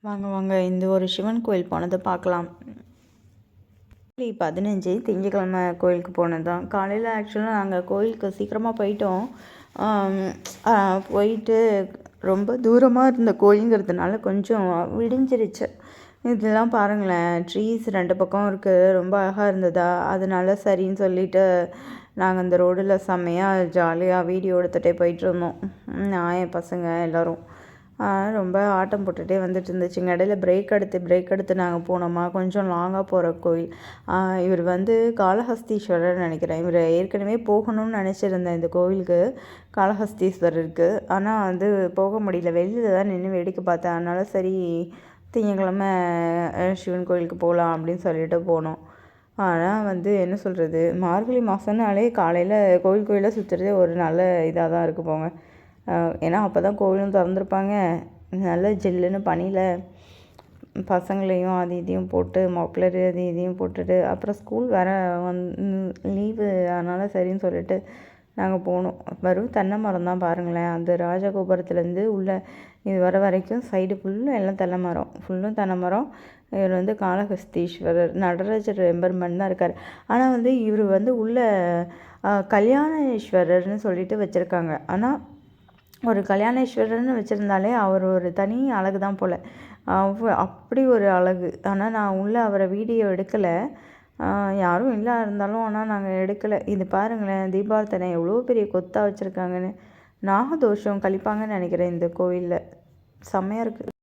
வாங்க வாங்க இந்த ஒரு சிவன் கோயில் போனதை பார்க்கலாம். 15 திங்கக்கிழமை கோயிலுக்கு போனது தான். காலையில் ஆக்சுவலாக நாங்கள் கோயிலுக்கு சீக்கிரமாக போயிட்டோம். போயிட்டு ரொம்ப தூரமாக இருந்த கோயிலுங்கிறதுனால கொஞ்சம் விடிஞ்சிருச்சு. இதெல்லாம் பாருங்களேன், ட்ரீஸ் 2 பக்கம் இருக்குது, ரொம்ப அழகாக இருந்ததா. அதனால சரின்னு சொல்லிட்டு நாங்கள் அந்த ரோடில் செம்மையாக ஜாலியாக வீடியோ எடுத்துகிட்டே போயிட்டுருந்தோம். நான் என் பசங்க எல்லோரும் ரொம்ப ஆட்டம் போட்டுகிட்டே வந்துட்டு இருந்துச்சுங்க. இடையில பிரேக் எடுத்து நாங்கள் போனோமா. கொஞ்சம் லாங்காக போகிற கோயில். இவர் காளஹஸ்தீஸ்வரர் நினைக்கிறேன். இவர் ஏற்கனவே போகணும்னு நினச்சிருந்தேன் இந்த கோவிலுக்கு, காளஹஸ்தீஸ்வரருக்கு. ஆனால் போக முடியல, வெளியில் தான் நின்று வேடிக்கை பார்த்தேன். அதனால் சரி திங்கக்கிழமை சிவன் கோயிலுக்கு போகலாம் அப்படின்னு சொல்லிட்டு போனோம். ஆனால் என்ன சொல்கிறது, மார்கழி மாதம்னாலே காலையில் கோயிலாக சுற்றுறதே ஒரு நல்ல இதாக தான் இருக்குது போங்க. ஏன்னா அப்போ தான் கோவிலும் திறந்துருப்பாங்க. நல்ல ஜில்லுன்னு பனியில் பசங்களையும் அது இதையும் போட்டு மப்ளரு அது இதையும் போட்டுட்டு, அப்புறம் ஸ்கூல் வேறு லீவு, அதனால் சரின்னு சொல்லிட்டு நாங்கள் போனோம். வெறும் தென்னை மரம் தான் பாருங்களேன். அந்த ராஜகோபுரத்துலேருந்து உள்ளே இது வர வரைக்கும் சைடு ஃபுல்லும் எல்லாம் தென்னை மரம், ஃபுல்லும் தென்னை மரம். இவர் காளஹஸ்தீஸ்வரர் நடராஜர் எம்பெருமான் தான் இருக்கார். ஆனால் இவர் உள்ள கல்யாணேஸ்வரர்னு சொல்லிட்டு வச்சுருக்காங்க. ஆனால் ஒரு கல்யாணேஸ்வரர்னு வச்சுருந்தாலே அவர் ஒரு தனி அழகு தான் போல், அப்படி ஒரு அழகு. ஆனால் நான் உள்ளே அவரை வீடியோ எடுக்கலை, யாரும் இல்லை இருந்தாலும். ஆனால் நாங்கள் எடுக்கலை. இது பாருங்களேன், தீபார்த்தனை எவ்வளோ பெரிய கொத்தாக வச்சுருக்காங்கன்னு. நாகதோஷம் கழிப்பாங்கன்னு நினைக்கிறேன் இந்த கோயிலில். செம்மையாக இருக்குது.